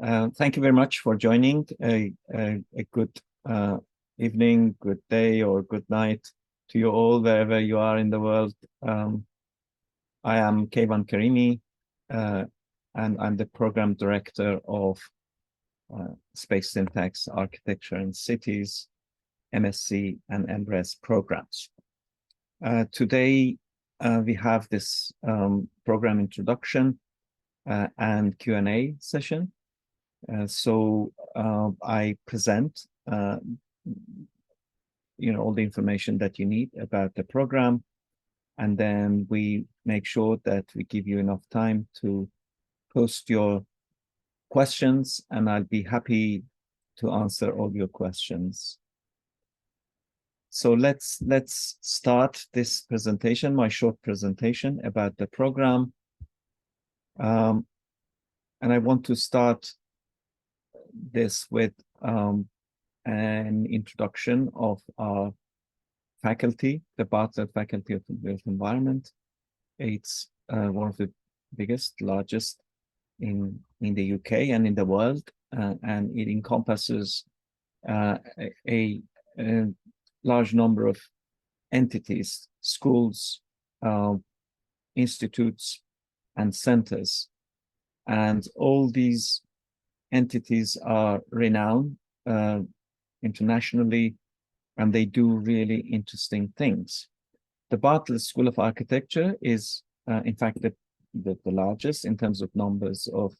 Thank you very much for joining. A good evening, good day, or good night to you all, wherever you are in the world. I am Kayvan Karimi, and I'm the program director of Space Syntax, Architecture and Cities, MSc and MRes programs. Today, we have this program introduction and Q&A session. So I present, all the information that you need about the program, and then we make sure that we give you enough time to post your questions, and I'll be happy to answer all your questions. So let's start this presentation, my short presentation about the program. And I want to start this with an introduction of our faculty, the Bartlett Faculty of the Built Environment. It's one of the biggest, largest in the UK and in the world, and it encompasses a large number of entities, schools, institutes, and centers. And all these entities are renowned internationally, and they do really interesting things. The Bartlett School of Architecture is, in fact, the largest in terms of numbers of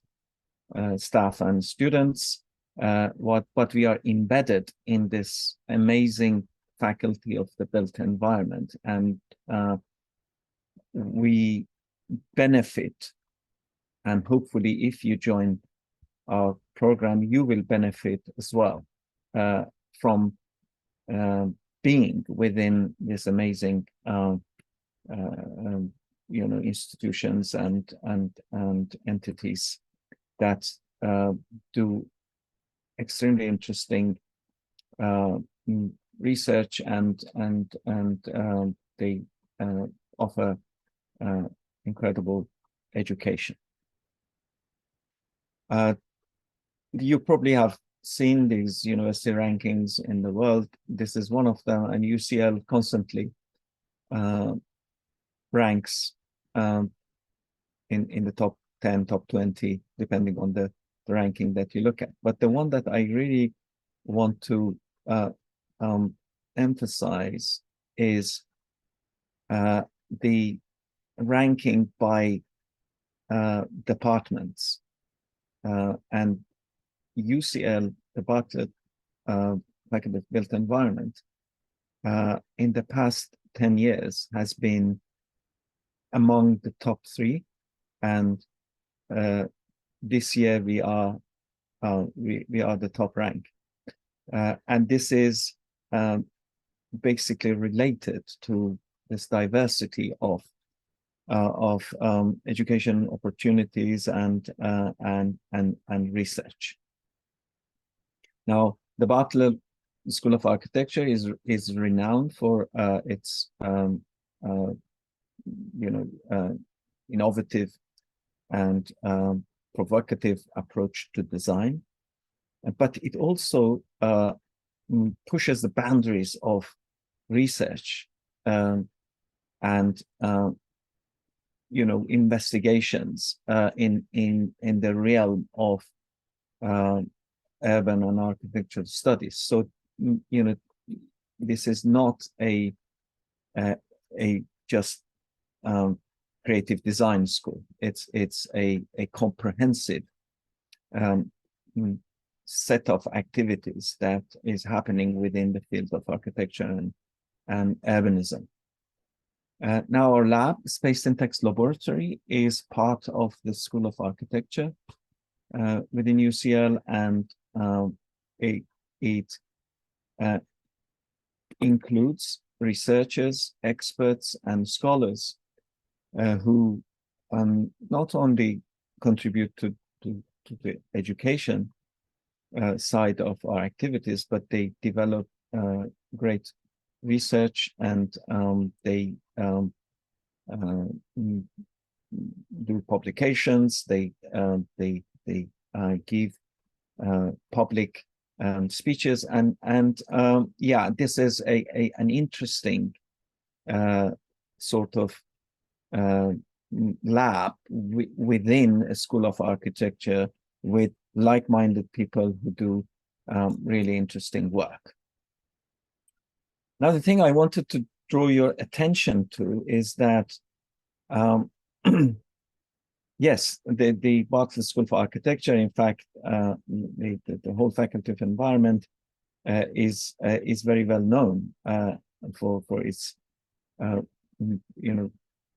staff and students. But we are embedded in this amazing faculty of the built environment, and we benefit, and hopefully if you join our program, you will benefit as well from being within this amazing institutions and entities that do extremely interesting research, and they offer incredible education. You probably have seen these university rankings in the world. This is one of them, and UCL constantly ranks in the top 10, top 20, depending on the ranking that you look at. But the one that I really want to emphasize is the ranking by departments. And UCL, the Bartlett Faculty of Built Environment, in the past 10 years has been among the top 3, and this year we are the top rank, and this is basically related to this diversity of education opportunities and research. Now, the Bartlett School of Architecture is renowned for its innovative and provocative approach to design, but it also pushes the boundaries of research and investigations in the realm of urban and architectural studies. So this is not a just creative design school. It's a comprehensive set of activities that is happening within the field of architecture and urbanism. Now our lab, Space Syntax Laboratory, is part of the School of Architecture within UCL, and it includes researchers, experts, and scholars who not only contribute to the education side of our activities, but they develop great research, and they do publications. They give public speeches, and yeah, this is an interesting sort of lab within a school of architecture with like-minded people who do really interesting work. Now, the thing I wanted to draw your attention to is that yes, the Bartlett School of Architecture, in fact, the whole Faculty of Environment is very well known for its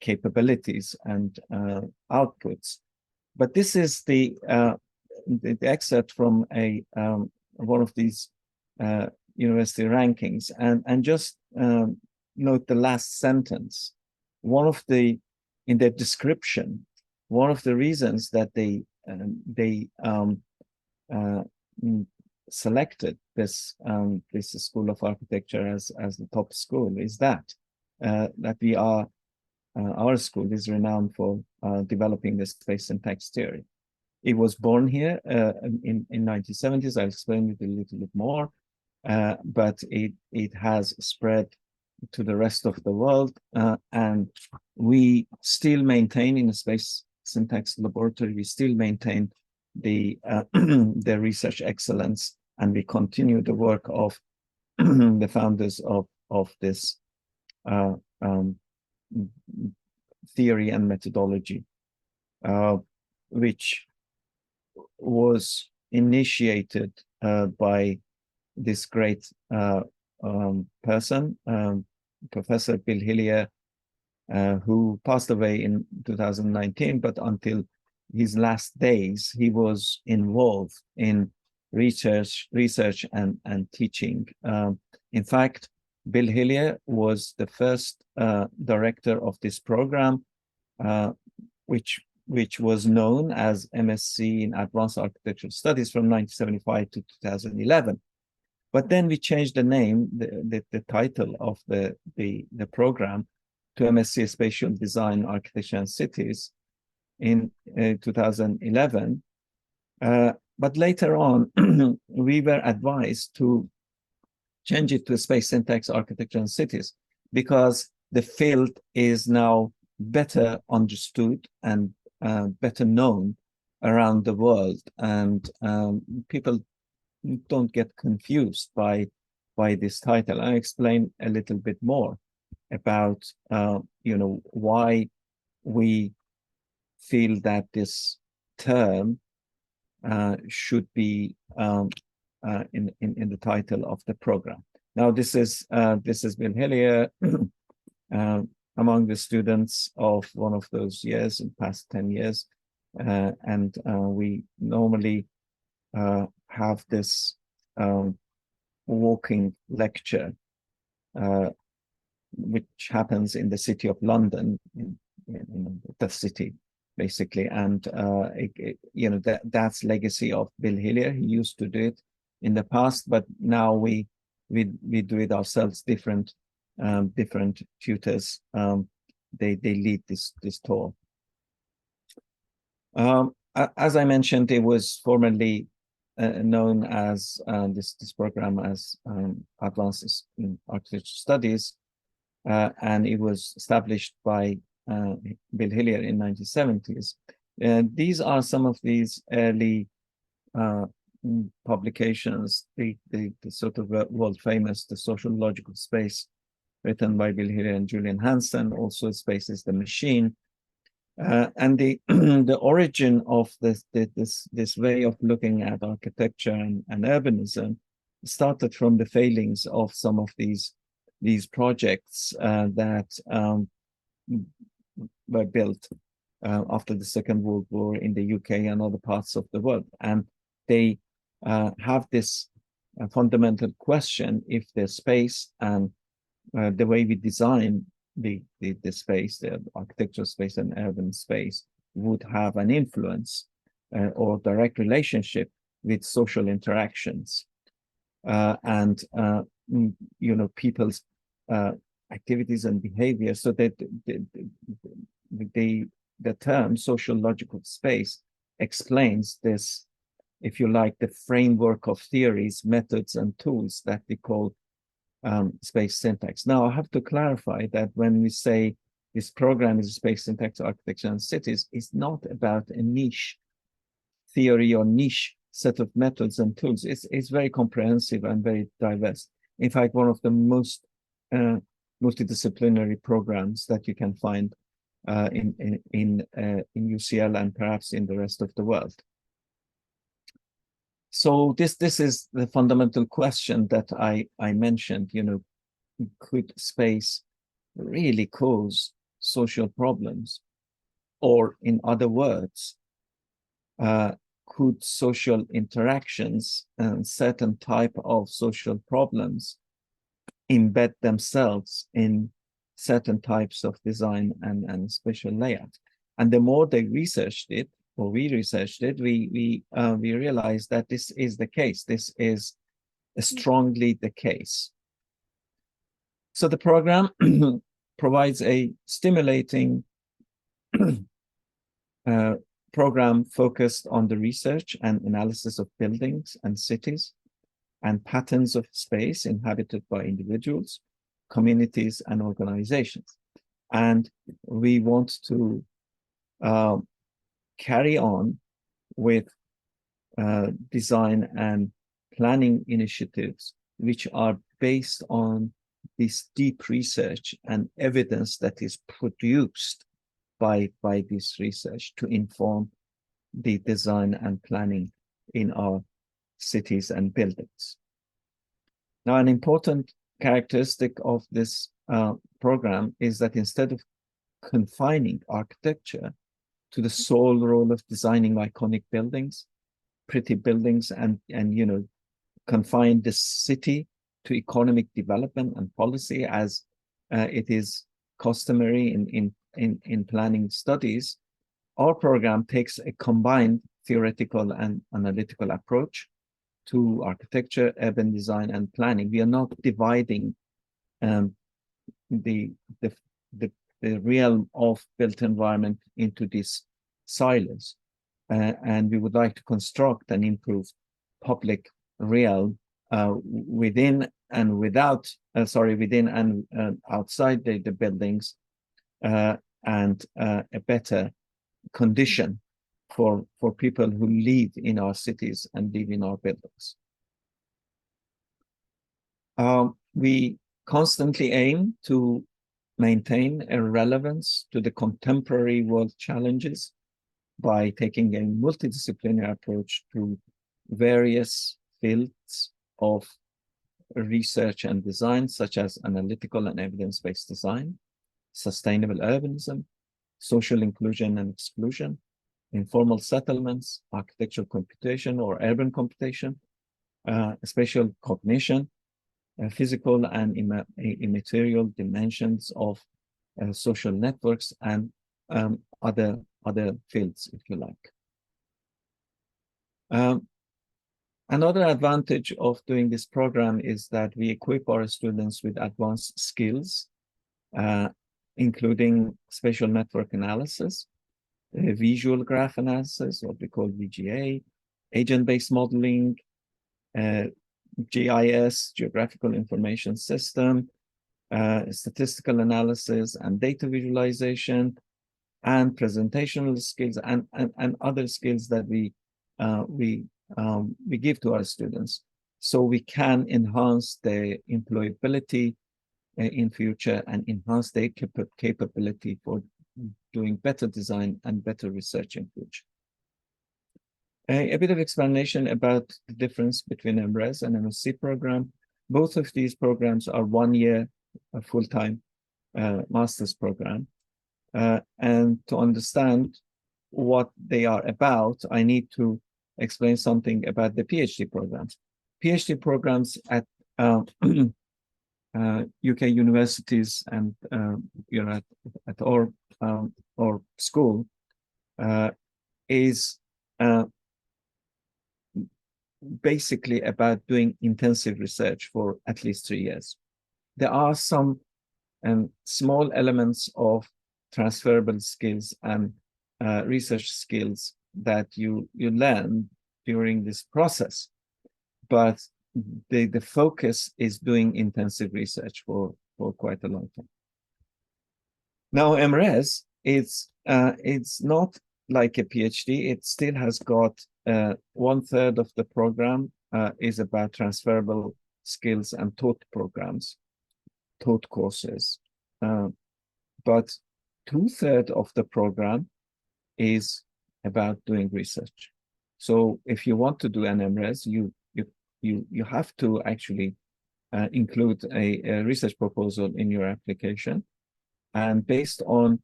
capabilities and outputs. But this is the excerpt from one of these university rankings, and just note the last sentence. In their description, one of the reasons that they selected this School of Architecture as the top school is that we are our school is renowned for developing the space syntax theory. It was born here in 1970s. I'll explain it a little bit more, but it has spread to the rest of the world, and we still maintain in the space syntax laboratory. We still maintain the research excellence, and we continue the work of the founders of this theory and methodology, which was initiated by this great person, Professor Bill Hillier, who passed away in 2019, but until his last days, he was involved in research and teaching. In fact, Bill Hillier was the first director of this program, which was known as MSc in Advanced Architectural Studies from 1975 to 2011. But then we changed the name, the title of the program to MSc Spatial Design, Architecture and Cities in 2011. But later on, we were advised to change it to Space Syntax, Architecture and Cities, because the field is now better understood and better known around the world, and people don't get confused by this title. I explain a little bit more about why we feel that this term should be in the title of the program. Now, this is Bill Hillier, among the students of one of those years in past 10 years, and we normally have this walking lecture, which happens in the city of London, in the city, basically, and that's legacy of Bill Hillier. He used to do it in the past, but now we do it ourselves. Different tutors, they lead this tour. As I mentioned, it was formerly known as this program as Advanced in Architecture Studies, and it was established by Bill Hillier in 1970s. These are some of these early publications, the sort of world famous, The Sociological Space, written by Bill Hillier and Julian Hansen, also Space is the Machine. And the the origin of this way of looking at architecture and urbanism started from the failings of some of these projects that were built after the Second World War in the UK and other parts of the world, and they have this fundamental question: if the space and the way we design the space, the architectural space and urban space, would have an influence or direct relationship with social interactions and people's activities and behavior. So that the term sociological space explains this if you like, the framework of theories, methods, and tools that we call space syntax. Now, I have to clarify that when we say this program is space syntax, architecture, and cities, it's not about a niche theory or niche set of methods and tools. It's very comprehensive and very diverse. In fact, one of the most multidisciplinary programs that you can find in UCL and perhaps in the rest of the world. So this is the fundamental question that I mentioned. You know, could space really cause social problems, or in other words, could social interactions and certain type of social problems embed themselves in certain types of design and spatial layout? And the more they researched it, or we researched it, we realized that this is the case. This is strongly the case. So the program provides a stimulating program focused on the research and analysis of buildings and cities and patterns of space inhabited by individuals, communities, and organizations. And we want to carry on with design and planning initiatives which are based on this deep research and evidence that is produced by this research to inform the design and planning in our cities and buildings. Now, an important characteristic of this program is that instead of confining architecture to the sole role of designing iconic buildings, pretty buildings, and you know, confine the city to economic development and policy as it is customary in planning studies, our program takes a combined theoretical and analytical approach to architecture, urban design, and planning. We are not dividing the realm of built environment into these silos, and we would like to construct and improve public realm within and without, within and outside the buildings, and a better condition for people who live in our cities and live in our buildings. We constantly aim to maintain a relevance to the contemporary world challenges by taking a multidisciplinary approach to various fields of research and design, such as analytical and evidence-based design, sustainable urbanism, social inclusion and exclusion, informal settlements, architectural computation or urban computation, spatial cognition, physical and immaterial dimensions of social networks, and other fields, if you like. Another advantage of doing this program is that we equip our students with advanced skills, including spatial network analysis, visual graph analysis, what we call VGA, agent-based modeling, GIS, Geographical Information System, statistical analysis and data visualization, and presentational skills, and other skills that we give to our students, so we can enhance their employability in future and enhance their capability for doing better design and better research in future. A bit of explanation about the difference between MRes and MSc program. Both of these programs are 1 year full-time master's program. And to understand what they are about, I need to explain something about the PhD programs. PhD programs at UK universities and you know, at our school is basically about doing intensive research for at least 3 years. There are some small elements of transferable skills and research skills that you learn during this process, but the focus is doing intensive research for quite a long time. Now, MRes, it's not like a PhD. It still has got 1/3 of the program is about transferable skills and taught programs, taught courses. But 2/3 of the program is about doing research. So if you want to do an MRes, you have to actually include a research proposal in your application, and based on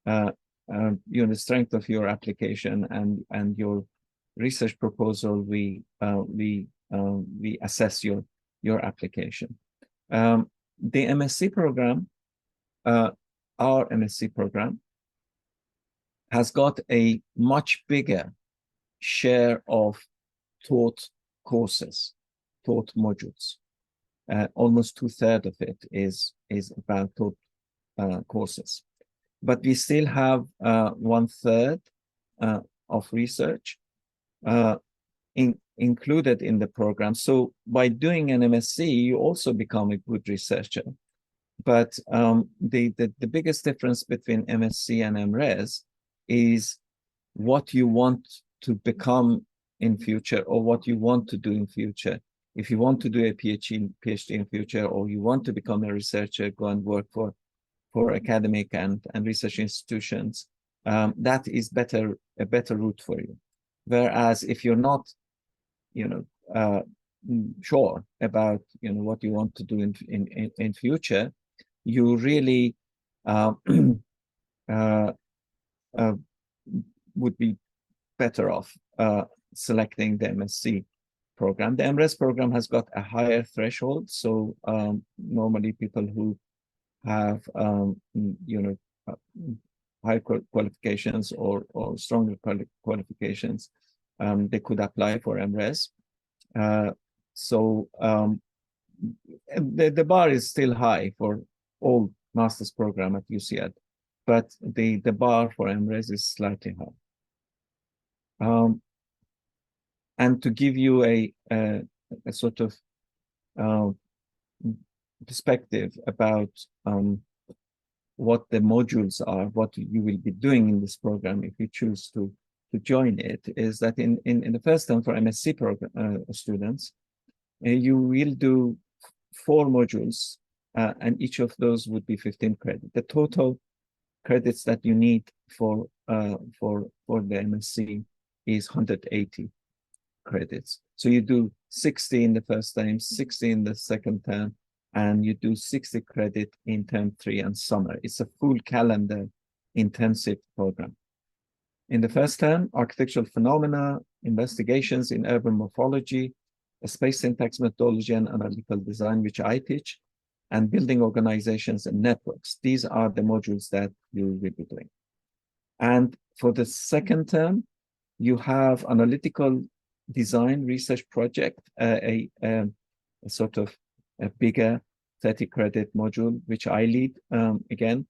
the strength of your application and your research proposal, we assess your application. The MSc program, our MSc program, has got a much bigger share of taught courses, taught modules. Almost 2/3 of it is about taught courses. But we still have 1/3 of research included in the program. So by doing an MSc, you also become a good researcher. But the biggest difference between MSc and MRes is what you want to become in future, or what you want to do in future. If you want to do a PhD in future, or you want to become a researcher, go and work for academic and research institutions, that is a better route for you. Whereas if you're not, sure about what you want to do in future, you really would be better off selecting the MSc program. The MRes program has got a higher threshold, so normally people who have high qualifications or stronger qualifications, they could apply for MRes. So the bar is still high for all master's program at UCL, but the bar for MRes is slightly high. And to give you a sort of perspective about what the modules are, what you will be doing in this program if you choose to join it, is that in the first term for MSc program students, you will do 4 modules, and each of those would be 15 credits. The total credits that you need for the MSc is 180 credits. So you do 60 in the first term, 60 in the second term, and you do 60 credit in term 3 and summer. It's a full calendar intensive program. In the first term, architectural phenomena, investigations in urban morphology, space syntax methodology and analytical design, which I teach, and building organizations and networks. These are the modules that you will be doing. And for the second term, you have analytical design research project, a sort of a bigger 30 credit module, which I lead again.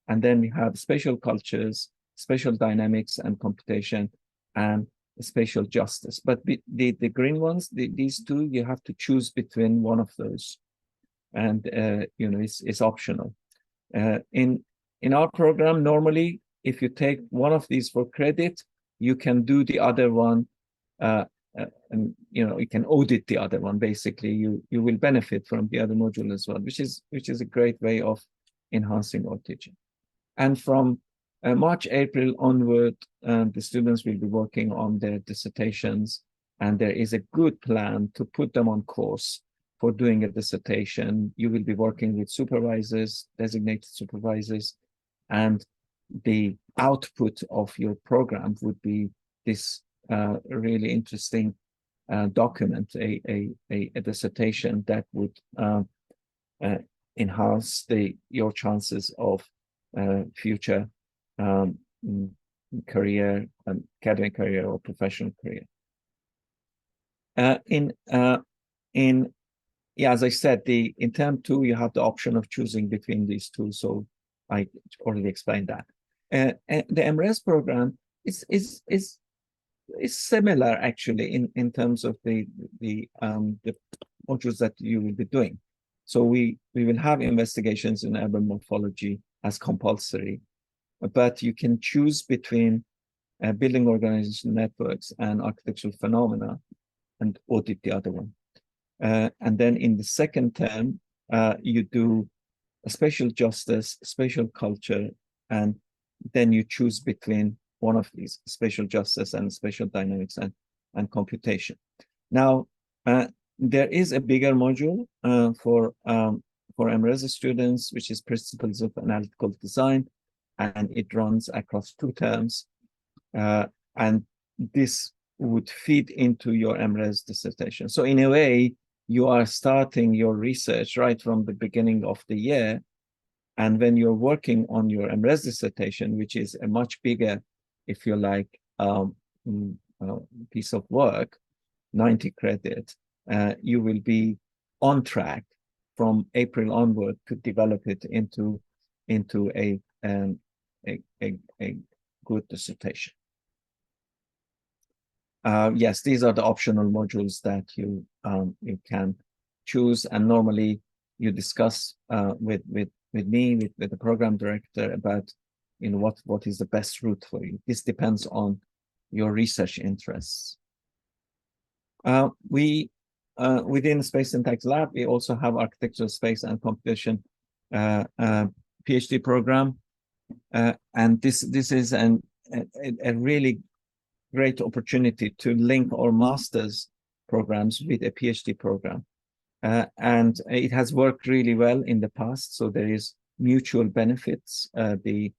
And then we have spatial cultures, spatial dynamics and computation, and spatial justice. But the green ones, these two, you have to choose between one of those. And, it's optional. In our program, normally, if you take one of these for credit, you can do the other one, and you can audit the other one. Basically, you will benefit from the other module as well, which is a great way of enhancing our teaching. And from March, April onward, the students will be working on their dissertations, and there is a good plan to put them on course for doing a dissertation. You will be working with supervisors, designated supervisors, and the output of your program would be this really interesting document, a dissertation that would enhance your chances of future career, academic career or professional career. As I said, in term 2, you have the option of choosing between these two. So I already explained that. And the MRes program is it's similar actually in terms of the modules that you will be doing. So we will have investigations in urban morphology as compulsory, but you can choose between building organization networks and architectural phenomena and audit the other one. And then in the second term, you do a spatial justice, spatial culture, and then you choose between one of these, spatial justice and spatial dynamics and computation. Now, there is a bigger module for MRes students, which is Principles of Analytical Design, and it runs across 2 terms. And this would feed into your MRes dissertation. So in a way, you are starting your research right from the beginning of the year. And when you're working on your MRes dissertation, which is a much bigger, if you like, piece of work, 90 credit, you will be on track from April onward to develop it into a good dissertation. Yes, these are the optional modules that you can choose, and normally you discuss with me, with the program director, about what is the best route for you. This depends on your research interests. Within Space Syntax Lab, we also have Architectural Space and Computation PhD program, and this is a really great opportunity to link our master's programs with a PhD program. And it has worked really well in the past, so there is mutual benefits. The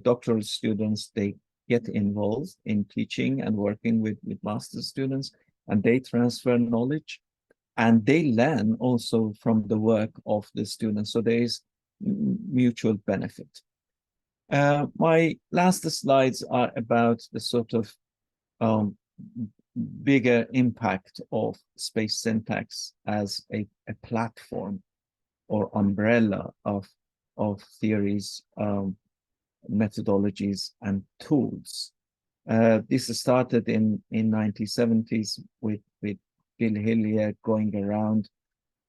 doctoral students, they get involved in teaching and working with master's students, and they transfer knowledge, and they learn also from the work of the students, so there is mutual benefit. My last slides are about the sort of bigger impact of space syntax as a platform or umbrella of theories, methodologies, and tools. This started in 1970s with Bill Hillier going around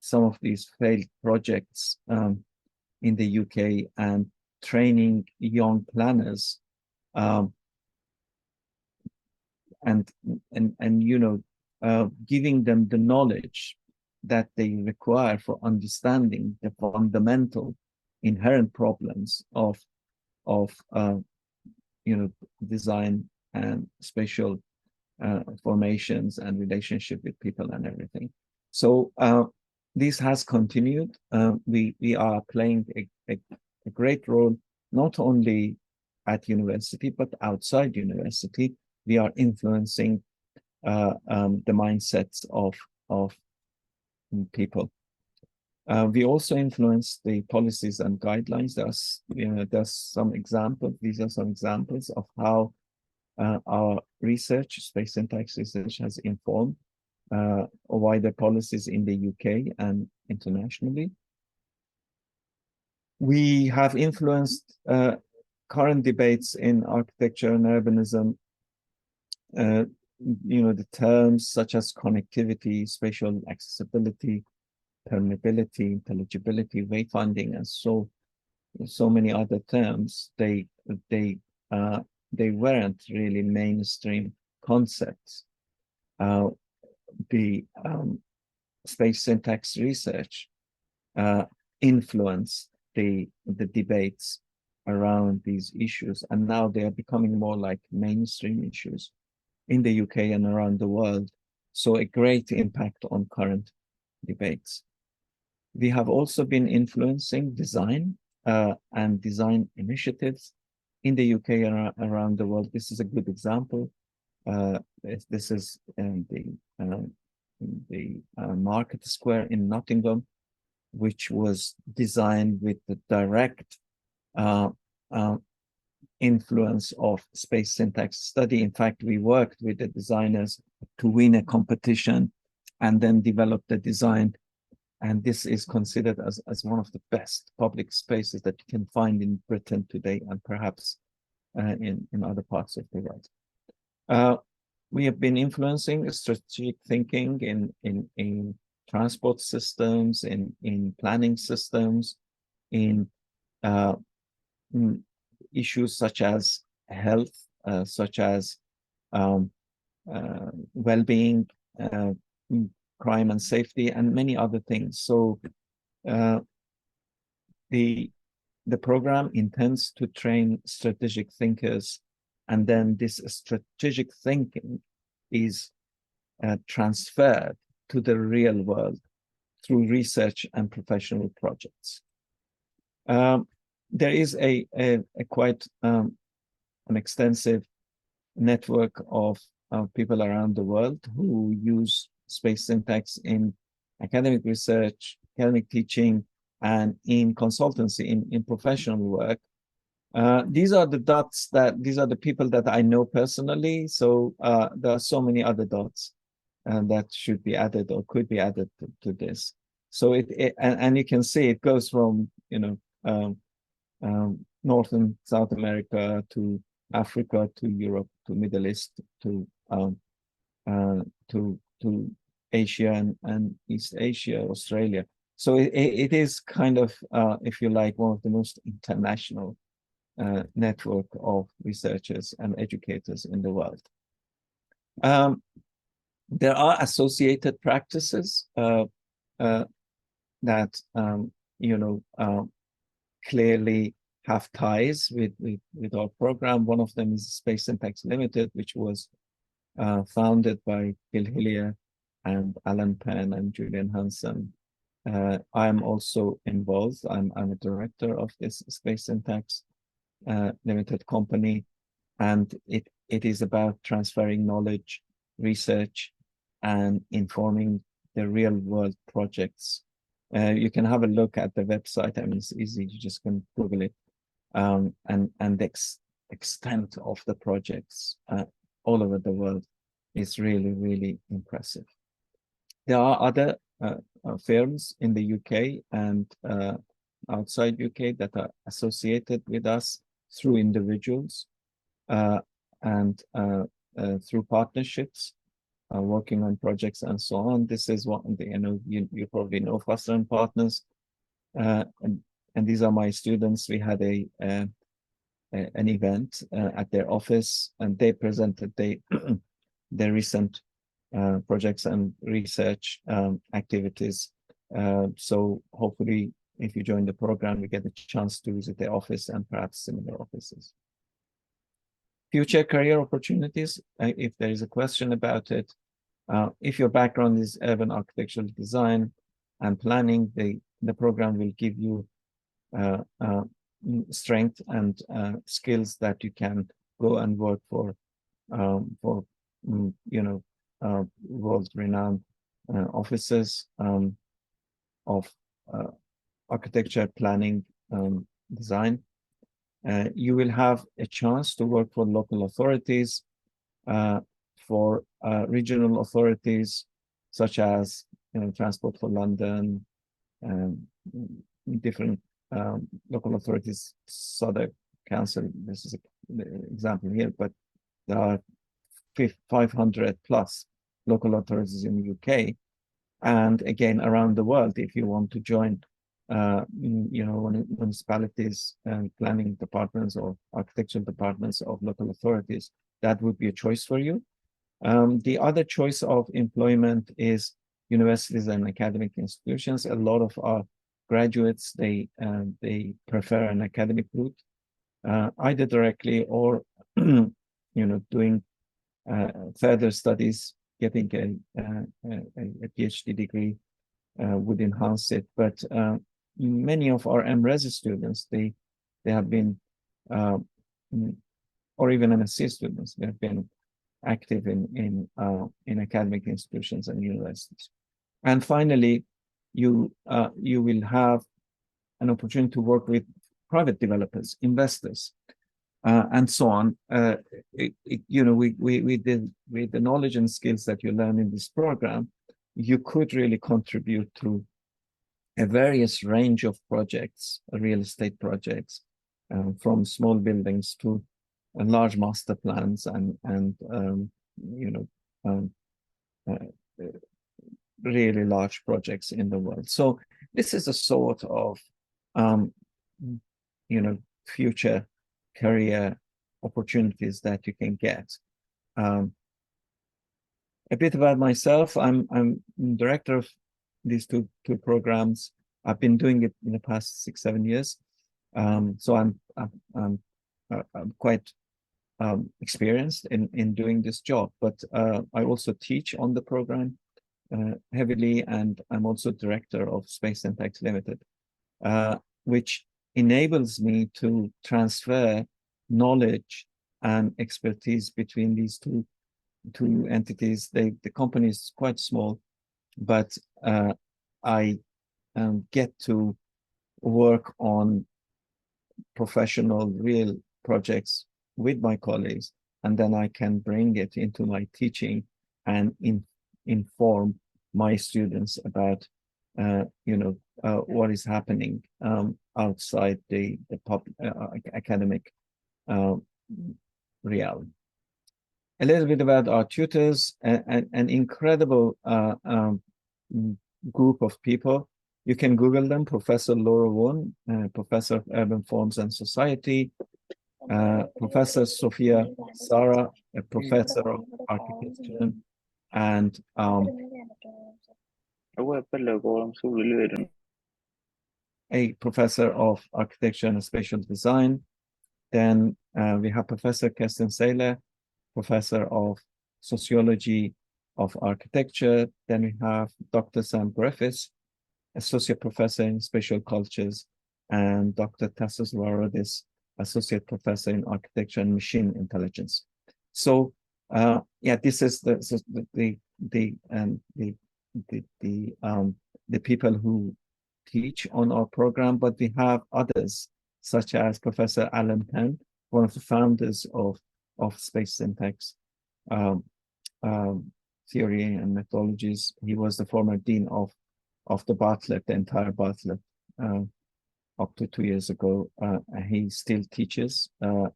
some of these failed projects in the UK and training young planners, and giving them the knowledge that they require for understanding the fundamental inherent problems of design and spatial formations and relationship with people and everything. So this has continued. We are playing a great role, not only at university, but outside university. We are influencing the mindsets of people. We also influence the policies and guidelines. There's some examples. These are some examples of how our research, space syntax research, has informed wider policies in the UK and internationally. We have influenced current debates in architecture and urbanism. The terms such as connectivity, spatial accessibility, permeability, intelligibility, wayfinding, and so many other terms, they weren't really mainstream concepts. The space syntax research influenced the debates around these issues, and now they are becoming more like mainstream issues in the UK and around the world. So a great impact on current debates. We have also been influencing design and design initiatives in the UK and around the world. This is a good example. This is the Market Square in Nottingham, which was designed with the direct influence of space syntax study. In fact, we worked with the designers to win a competition and then develop the design. And this is considered as one of the best public spaces that you can find in Britain today, and perhaps in other parts of the world. We have been influencing strategic thinking in transport systems, in planning systems, in issues such as health, such as um, well-being, crime and safety, and many other things. So the program intends to train strategic thinkers, and then this strategic thinking is transferred to the real world through research and professional projects. There is a quite an extensive network of people around the world who use space syntax in academic research, academic teaching, and in consultancy, in professional work. These are the people that I know personally. So there are so many other dots that should be added or could be added to this. So and you can see it goes from, North and South America to Africa to Europe to Middle East to Asia and East Asia, Australia. So it is kind of, if you like, one of the most international network of researchers and educators in the world. There are associated practices that clearly have ties with our program. One of them is Space Syntax Limited, which was founded by Bill Hillier and Alan Penn and Julian Hansen. I am also involved. I'm a director of this Space Syntax Limited company, and it is about transferring knowledge, research, and informing the real world projects. You can have a look at the website. I mean, it's easy. You just can Google it. And the extent of the projects all over the world is really, really impressive. There are other firms in the UK and outside UK that are associated with us through individuals and through partnerships, working on projects and so on. This is what you probably know Foster and Partners, and these are my students. We had an event at their office, and they presented their recent projects and research activities. So hopefully, if you join the program, you get a chance to visit their office and perhaps similar offices. Future career opportunities, if there is a question about it, if your background is urban architectural design and planning, the program will give you strength and skills that you can go and work for world-renowned offices of architecture, planning, design. You will have a chance to work for local authorities, for regional authorities, such as Transport for London, different local authorities, Southwark Council. This is an example here, but there are 500 plus local authorities in the UK, and again around the world. If you want to join, municipalities and planning departments or architectural departments of local authorities, that would be a choice for you. The other choice of employment is universities and academic institutions. A lot of our graduates, they prefer an academic route, either directly or doing further studies. Getting a PhD degree would enhance it. But many of our MRes students, they have been, or even MSc students, they have been active in academic institutions and universities. And finally, you will have an opportunity to work with private developers, investors, and so on. With the knowledge and skills that you learn in this program, you could really contribute to a various range of projects, real estate projects, from small buildings to large master plans and you know really large projects in the world. So this is a sort of future career opportunities that you can get. A bit about myself. I'm director of these two programs. I've been doing it in the past 6-7 years. So I'm quite experienced in doing this job, but I also teach on the program heavily, and I'm also director of Space Syntax Limited, which enables me to transfer knowledge and expertise between these two entities. The company is quite small, but I get to work on professional, real projects with my colleagues, and then I can bring it into my teaching and inform my students about what is happening outside the academic reality. A little bit about our tutors, an incredible group of people. You can Google them: Professor Laura Won, Professor of Urban Forms and Society, Professor Sophia Sara, a Professor of Architecture, and a Professor of Architecture and Spatial Design. Then we have Professor Kirsten Saylor, Professor of Sociology of Architecture. Then we have Dr. Sam Griffiths, Associate Professor in Spatial Cultures, and Dr. Tassos Varoudis, Associate Professor in Architecture and Machine Intelligence. So, this is the people who teach on our program, but we have others, such as Professor Alan Penn, one of the founders of space syntax theory and methodologies. He was the former dean of the Bartlett, the entire Bartlett, up to 2 years ago. He still teaches at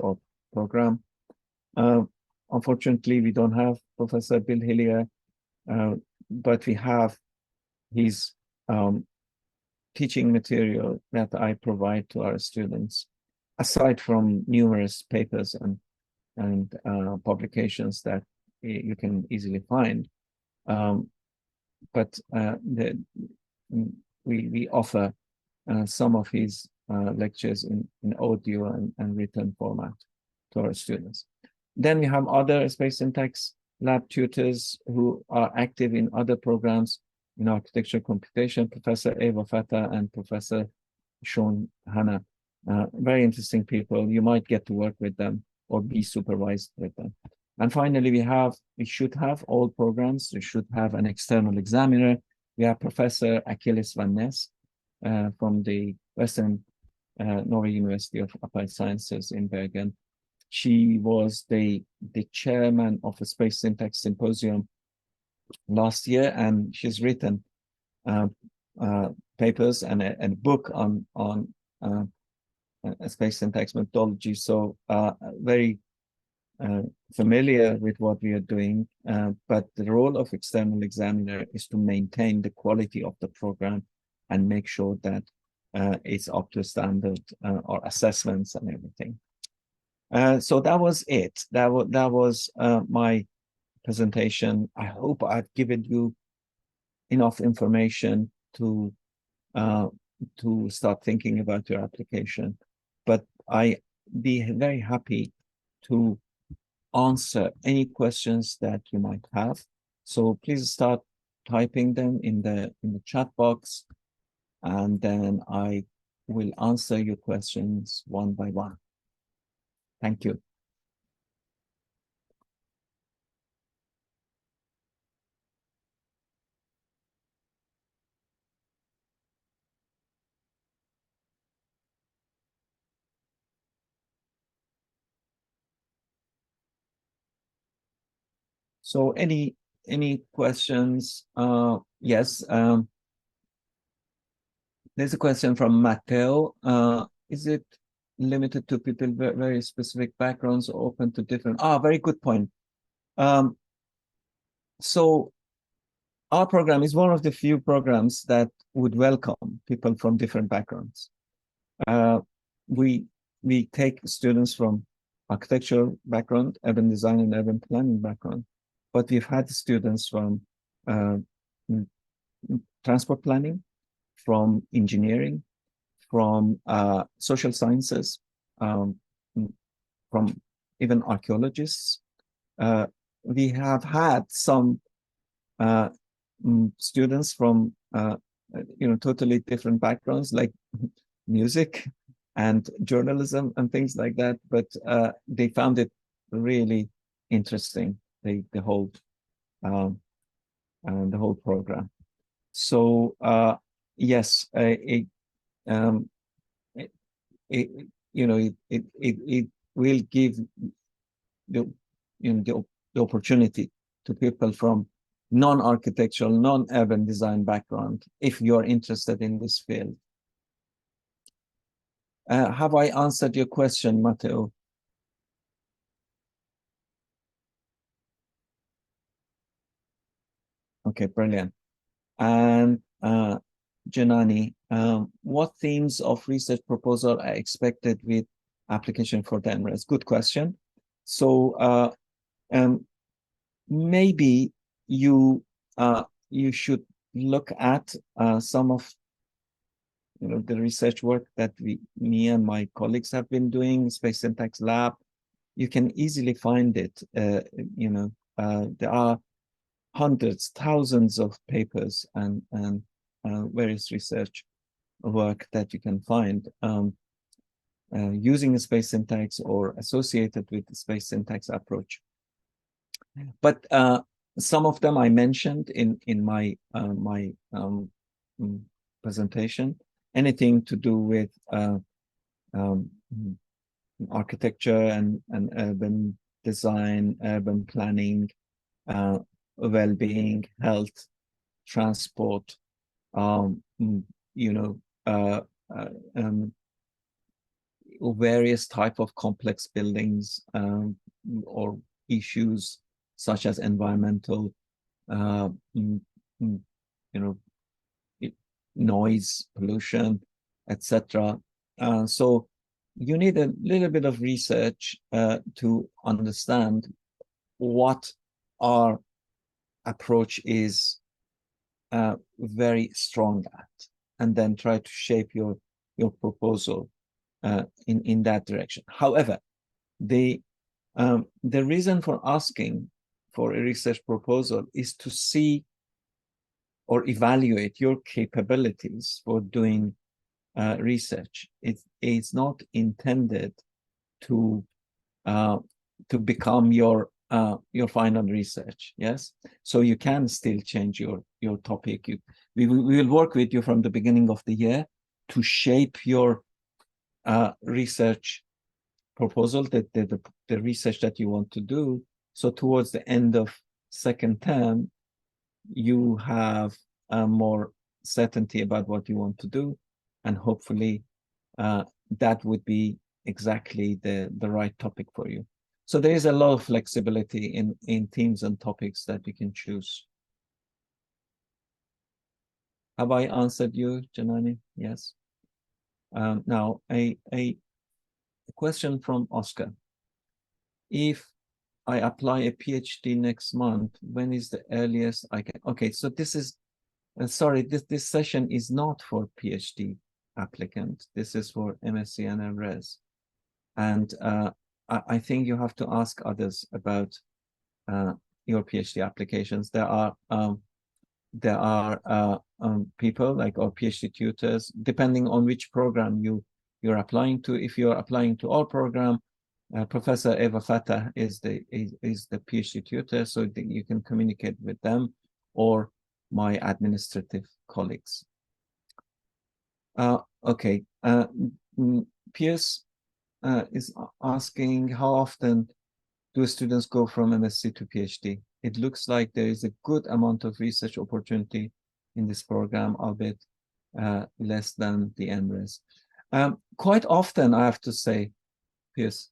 our program. Unfortunately, we don't have Professor Bill Hillier, but we have his teaching material that I provide to our students, aside from numerous papers and publications that you can easily find. But we offer some of his lectures in audio and written format to our students. Then we have other space syntax lab tutors who are active in other programs in architecture computation, Professor Eva Fata and Professor Sean Hanna. Very interesting people. You might get to work with them or be supervised with them. And finally, we should have all programs. We should have an external examiner. We have Professor Achilles Van Ness from the Western Norway University of Applied Sciences in Bergen. She was the chairman of a space syntax symposium last year, and she's written papers and a book on space syntax methodology. So very familiar with what we are doing, but the role of external examiner is to maintain the quality of the program and make sure that it's up to standard or assessments and everything. So that was it. That was my presentation. I hope I've given you enough information to start thinking about your application, but I'd be very happy to answer any questions that you might have. So please start typing them in the chat box, and then I will answer your questions one by one. Thank you. So any questions? Yes. There's a question from Matteo. Is it limited to people with very specific backgrounds, open to different. Very good point. So our program is one of the few programs that would welcome people from different backgrounds. We take students from architecture background, urban design, and urban planning background, but we've had students from transport planning, from engineering, from social sciences, from even archaeologists. We have had some students from totally different backgrounds, like music and journalism and things like that, but they found it really interesting, the whole program. So yes, it will give the opportunity to people from non-architectural, non-urban design background if you're interested in this field. Have I answered your question, Matteo? Okay, brilliant. And Janani, what themes of research proposal are expected with application for the MRes? Good question. So maybe you should look at some of the research work that me and my colleagues have been doing, Space Syntax Lab. You can easily find it. There are hundreds, thousands of papers and various research work that you can find using a space syntax or associated with the space syntax approach. But some of them I mentioned in my presentation. Anything to do with architecture and urban design, urban planning, well-being, health, transport, various type of complex buildings or issues such as environmental, noise, pollution, etc. So you need a little bit of research to understand what our approach is very strong at, and then try to shape your proposal in that direction. However, the reason for asking for a research proposal is to see or evaluate your capabilities for doing research. It's not intended to become your final research. Yes, so you can still change your topic. We will work with you from the beginning of the year to shape your research proposal, the research that you want to do. So towards the end of second term, you have more certainty about what you want to do, and hopefully that would be exactly the right topic for you. So there is a lot of flexibility in themes and topics that you can choose. Have I answered you, Janani? Yes. Now a question from Oscar. If I apply a PhD next month, when is the earliest I can? Okay, so this is sorry, this session is not for PhD applicant. This is for MSc and MRes, and I think you have to ask others about your PhD applications. There are people like our PhD tutors, depending on which program you're applying to. If you're applying to our program, Professor Eva Fatah is the PhD tutor, so you can communicate with them or my administrative colleagues. Okay, Pierce is asking, how often do students go from MSc to PhD? It looks like there is a good amount of research opportunity in this program, albeit less than the MRes. Quite often, I have to say, yes.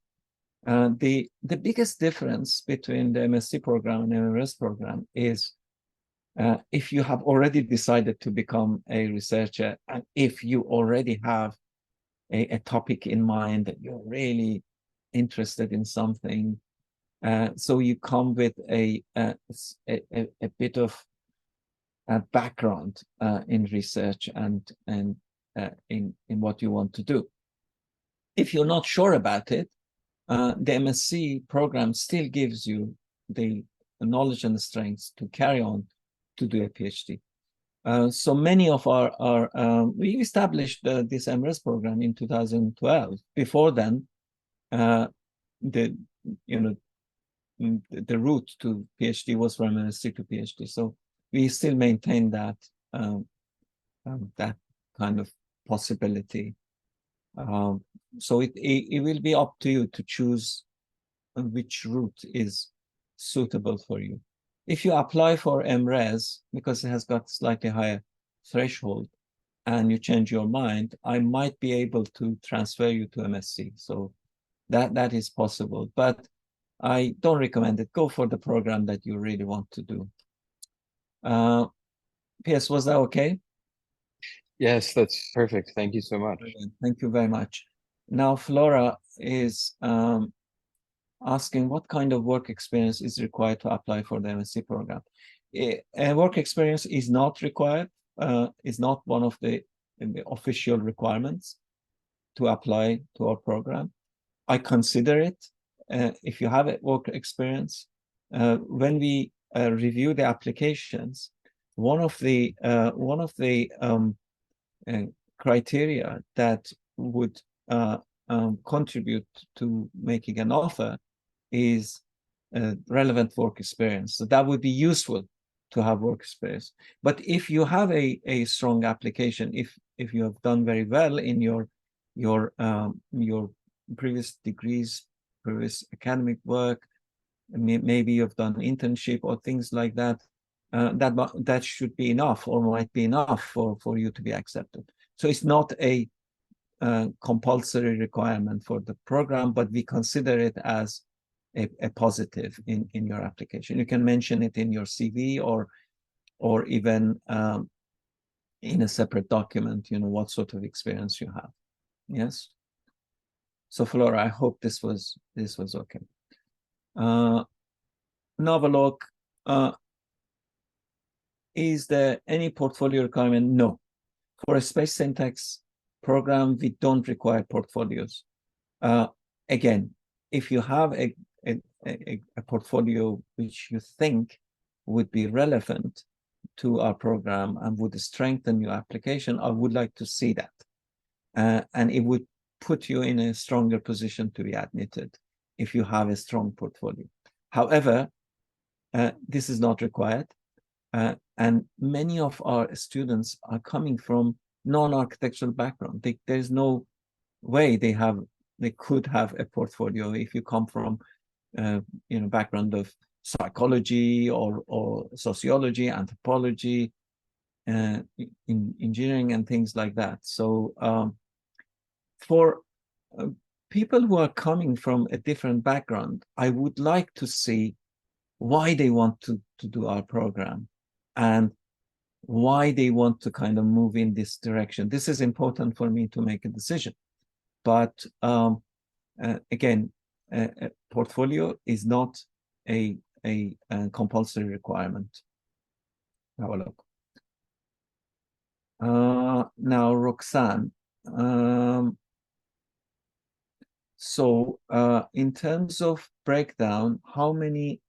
The biggest difference between the MSc program and MRes program is if you have already decided to become a researcher, and if you already have a topic in mind that you're really interested in something, so you come with a bit of a background in research and in what you want to do. If you're not sure about it, the MSc program still gives you the knowledge and the strengths to carry on to do a PhD. So many of we established this MRes program in 2012. Before then, the route to PhD was from MSc to PhD. So we still maintain that that kind of possibility. So it will be up to you to choose which route is suitable for you. If you apply for MRes, because it has got slightly higher threshold, and you change your mind, I might be able to transfer you to MSc. So that is possible, but I don't recommend it. Go for the program that you really want to do. P.S., was that okay? Yes, that's perfect. Thank you so much. Brilliant. Thank you very much. Now, Flora is asking what kind of work experience is required to apply for the MSc program. Work experience is not required, is not one of the official requirements to apply to our program. I consider it if you have a work experience. When we review the applications, one of the criteria that would contribute to making an offer is relevant work experience. So that would be useful to have work experience. But if you have a strong application, if you have done very well in your previous degrees, previous academic work, maybe you've done internship or things like that, that should be enough or might be enough for you to be accepted. So it's not a compulsory requirement for the program, but we consider it as a positive in your application. You can mention it in your CV or even in a separate document, what sort of experience you have. Yes. So Flora, I hope this was okay. Novolog, is there any portfolio requirement? No. For a space syntax program, we don't require portfolios. Again, if you have a portfolio which you think would be relevant to our program and would strengthen your application, I would like to see that. And it would put you in a stronger position to be admitted if you have a strong portfolio. However, this is not required. And many of our students are coming from non-architectural background. There's no way they could have a portfolio if you come from background of psychology or sociology, anthropology, in engineering and things like that. So for people who are coming from a different background, I would like to see why they want to do our program and why they want to kind of move in this direction. This is important for me to make a decision. But again, a portfolio is not a compulsory requirement. Have a look. Now, Roxanne. So in terms of breakdown, how many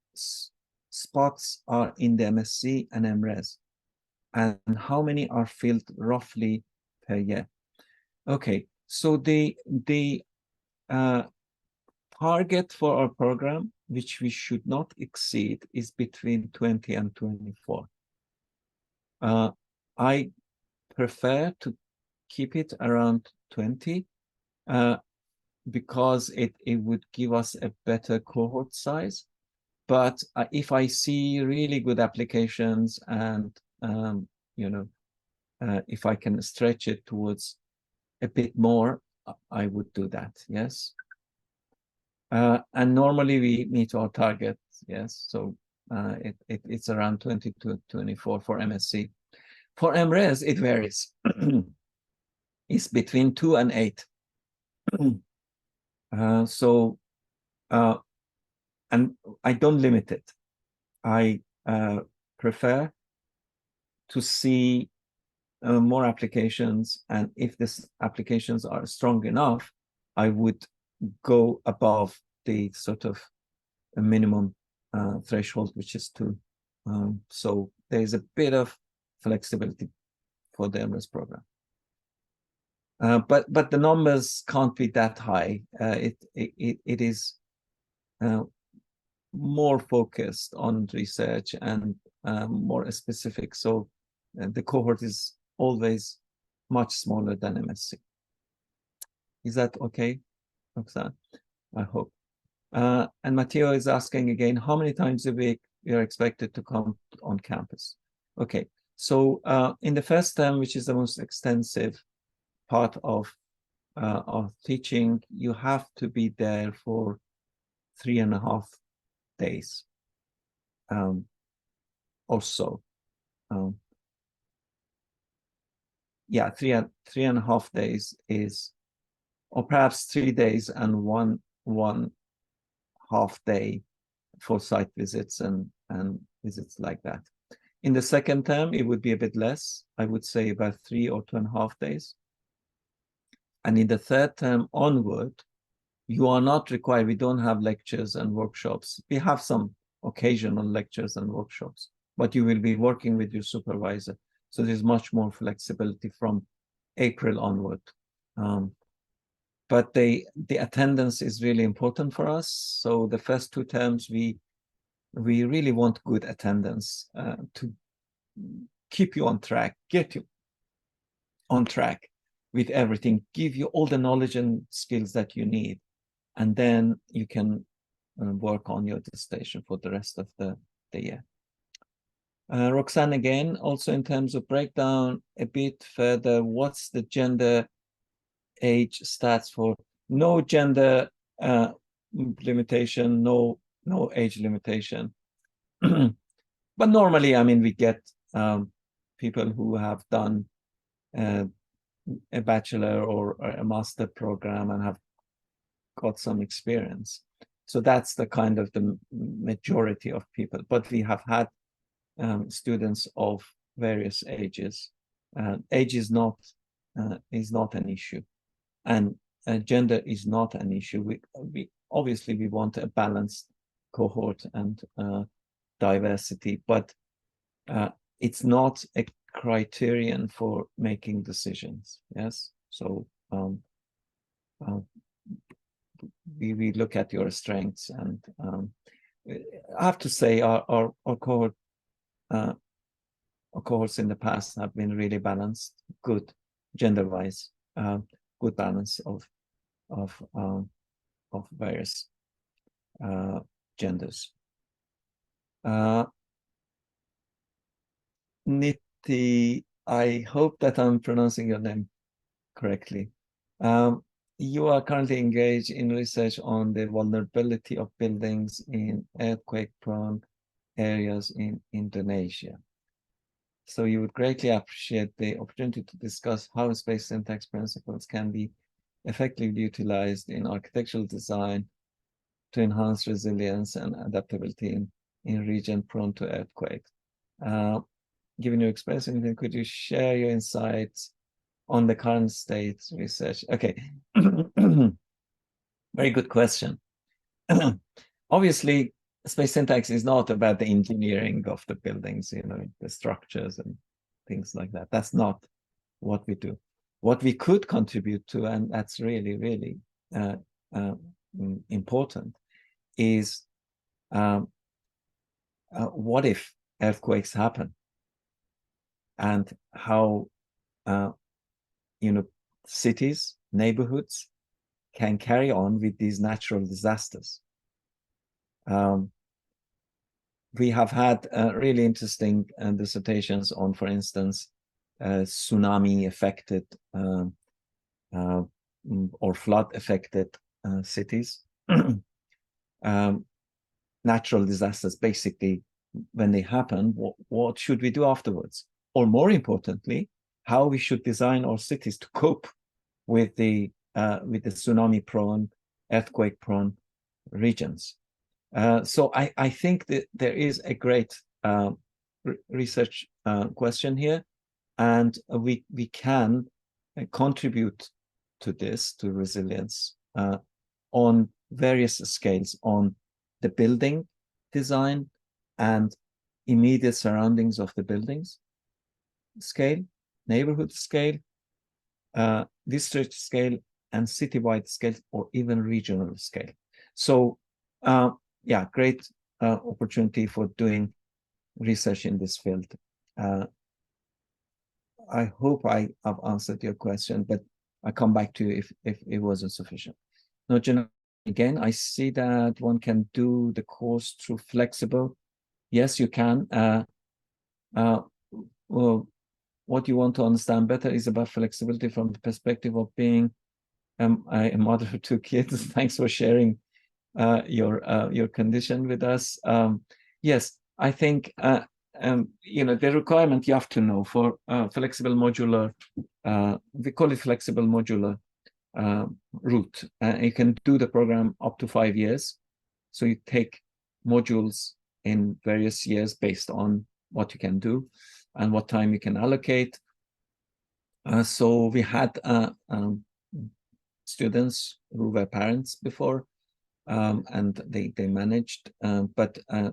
spots are in the MSc and MRes? And how many are filled roughly per year? Okay, so the target for our program, which we should not exceed, is between 20 and 24. I prefer to keep it around 20 because it would give us a better cohort size. But if I see really good applications and if I can stretch it towards a bit more, I would do that, yes. And normally we meet our target, yes. So it's around 20 to 24 for MSc. For MRes, it varies. It's between 2 and 8. And I don't limit it. I prefer to see more applications, and if these applications are strong enough, I would go above the sort of a minimum threshold, which is 2. So there's a bit of flexibility for the MRes program. But the numbers can't be that high. It is more focused on research and more specific. So the cohort is always much smaller than MSc. Is that okay, Roxanne? I hope. And Matteo is asking again, how many times a week you're expected to come on campus? Okay, so in the first term, which is the most extensive part of teaching, you have to be there for 3.5 days or so. Yeah, 3.5 days is, or perhaps 3 days and one half day for site visits and visits like that. In the second term, it would be a bit less. I would say about 3 or 2.5 days. And in the third term onward, you are not required. We don't have lectures and workshops. We have some occasional lectures and workshops, but you will be working with your supervisor. So there's much more flexibility from April onward. But the attendance is really important for us. So the first 2 terms, we really want good attendance to keep you on track, get you on track with everything, give you all the knowledge and skills that you need. And then you can work on your dissertation for the rest of the year. Roxanne, again, also in terms of breakdown, a bit further, what's the gender age stats for? No gender limitation, no age limitation. But normally, I mean, we get people who have done a bachelor or a master program and have got some experience. So that's the kind of the majority of people. But we have had students of various ages. Age is not an issue, and gender is not an issue. We obviously we want a balanced cohort and diversity, but it's not a criterion for making decisions. Yes, so we look at your strengths, and I have to say our cohort. Our cohorts in the past have been really balanced, good gender-wise, good balance of various genders. Niti, I hope that I'm pronouncing your name correctly. You are currently engaged in research on the vulnerability of buildings in earthquake-prone areas in Indonesia. So you would greatly appreciate the opportunity to discuss how space syntax principles can be effectively utilized in architectural design to enhance resilience and adaptability in region prone to earthquakes. Given your experience, could you share your insights on the current state research? Okay, very good question. Obviously, space syntax is not about the engineering of the buildings, the structures and things like that. That's not what we do. What we could contribute to, and that's really, really important, is what if earthquakes happen, and how cities, neighborhoods can carry on with these natural disasters. We have had really interesting dissertations on, for instance, tsunami-affected or flood-affected cities. Natural disasters, basically, when they happen, what should we do afterwards? Or more importantly, how we should design our cities to cope with the tsunami-prone, earthquake-prone regions. So I think that there is a great research question here, and we can contribute to this, to resilience, on various scales, on the building design and immediate surroundings of the buildings scale, neighborhood scale, district scale, and citywide scale, or even regional scale. So yeah, great opportunity for doing research in this field. I hope I have answered your question, but I'll come back to you if it wasn't sufficient. No, Jenna, again, I see that one can do the course through flexible. Yes, you can. Well, what you want to understand better is about flexibility from the perspective of being a mother of 2 kids. Thanks for sharing your condition with us. Yes, I think the requirement you have to know for flexible modular, we call it flexible modular route. You can do the program up to 5 years. So you take modules in various years based on what you can do and what time you can allocate. So we had students who were parents before, and they managed, but I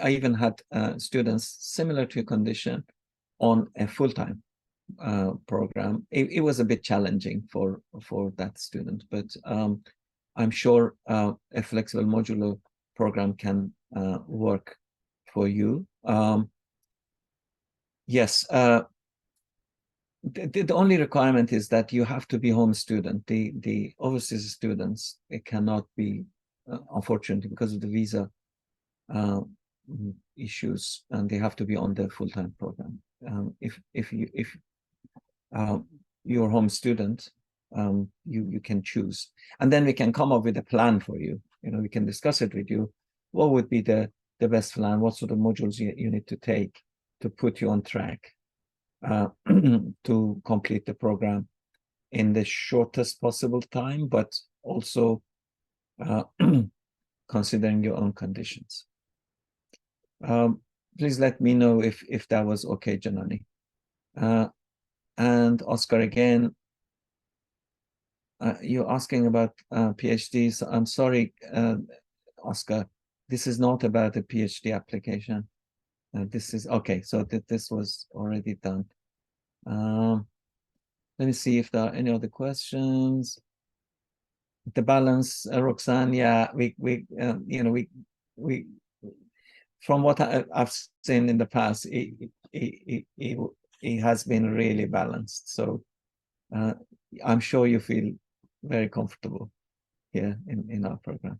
even had students similar to your condition on a full-time program. It was a bit challenging for that student, but I'm sure a flexible modular program can work for you. Yes, the only requirement is that you have to be home student. The overseas students, it cannot be, unfortunately, because of the visa issues, and they have to be on the full-time program. If you're home student, you can choose, and then we can come up with a plan for you. We can discuss it with you. What would be the best plan? What sort of modules you need to take to put you on track to complete the program in the shortest possible time, but also considering your own conditions. Please let me know if that was okay, Janani. And Oscar, again, you're asking about PhDs. I'm sorry, Oscar, this is not about a PhD application. This is okay, so this was already done. Let me see if there are any other questions. The balance, Roxanne, yeah, we from what I've seen in the past, it has been really balanced. So I'm sure you feel very comfortable here in our program.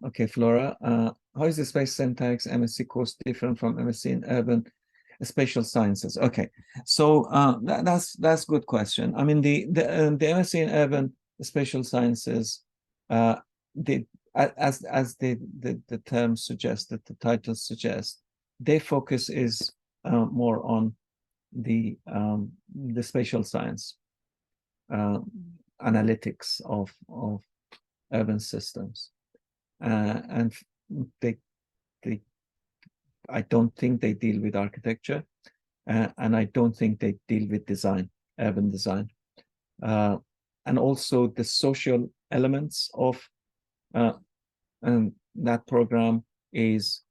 Okay, Flora, how is the space syntax MSc course different from MSc in urban spatial sciences? Okay, so that's a good question. I mean, the MSc in urban spatial sciences, as the term suggests, that the title suggests, their focus is more on the spatial science, analytics of urban systems, and I don't think they deal with architecture, and I don't think they deal with design, urban design, and also the social elements of that program is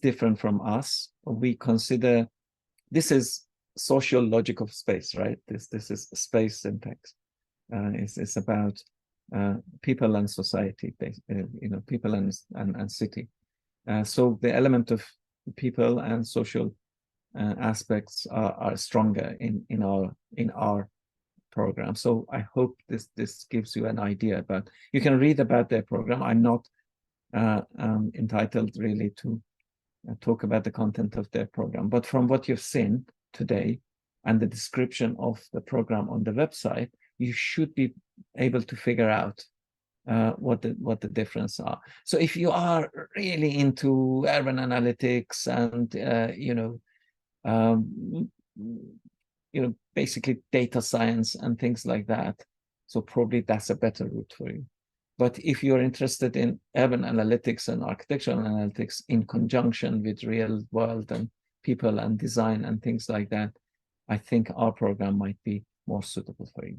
different from us. We consider this is social logic of space, right? This is space syntax. It's about people and society, people and city. So the element of people and social aspects are stronger in our program. So I hope this gives you an idea about. You can read about their program. I'm not entitled really to talk about the content of their program. But from what you've seen today and the description of the program on the website, you should be able to figure out what the difference are. So if you are really into urban analytics and basically data science and things like that, so probably that's a better route for you. But if you're interested in urban analytics and architectural analytics in conjunction with real world and people and design and things like that, I think our program might be more suitable for you.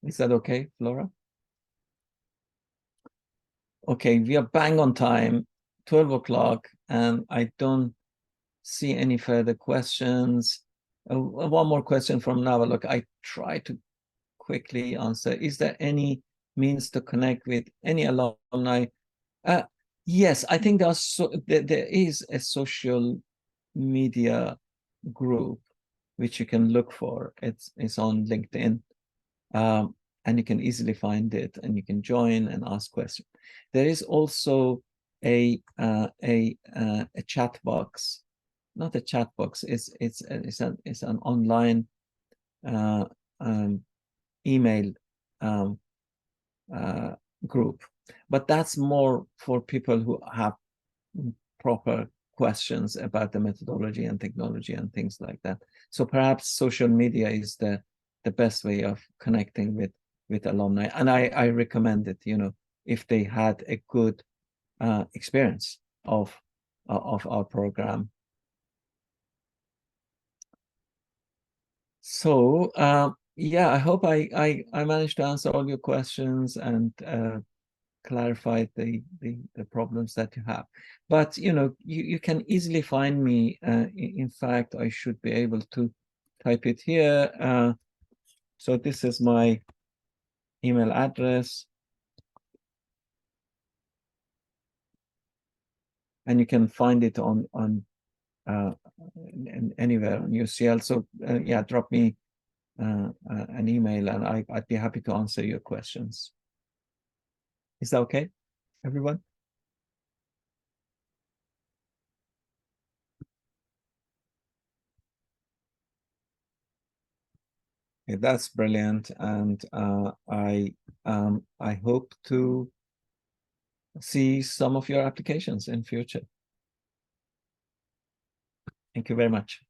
Is that okay, Flora? Okay, we are bang on time, 12 o'clock, and I don't see any further questions. One more question from Nava. Look, I try to quickly answer. Is there any means to connect with any alumni? Yes, I think there is a social media group which you can look for. It's on LinkedIn. And you can easily find it, and you can join and ask questions. There is also a chat box, not a chat box. It's an online email group, but that's more for people who have proper questions about the methodology and technology and things like that. So perhaps social media is the best way of connecting with alumni, and I recommend it, if they had a good experience of our program. So yeah, I hope I managed to answer all your questions and clarified the problems that you have. But you can easily find me. In fact, I should be able to type it here. So this is my email address, and you can find it on anywhere on UCL. So yeah, drop me an email, and I'd be happy to answer your questions. Is that okay, everyone? Okay, that's brilliant, and I hope to see some of your applications in future. Thank you very much.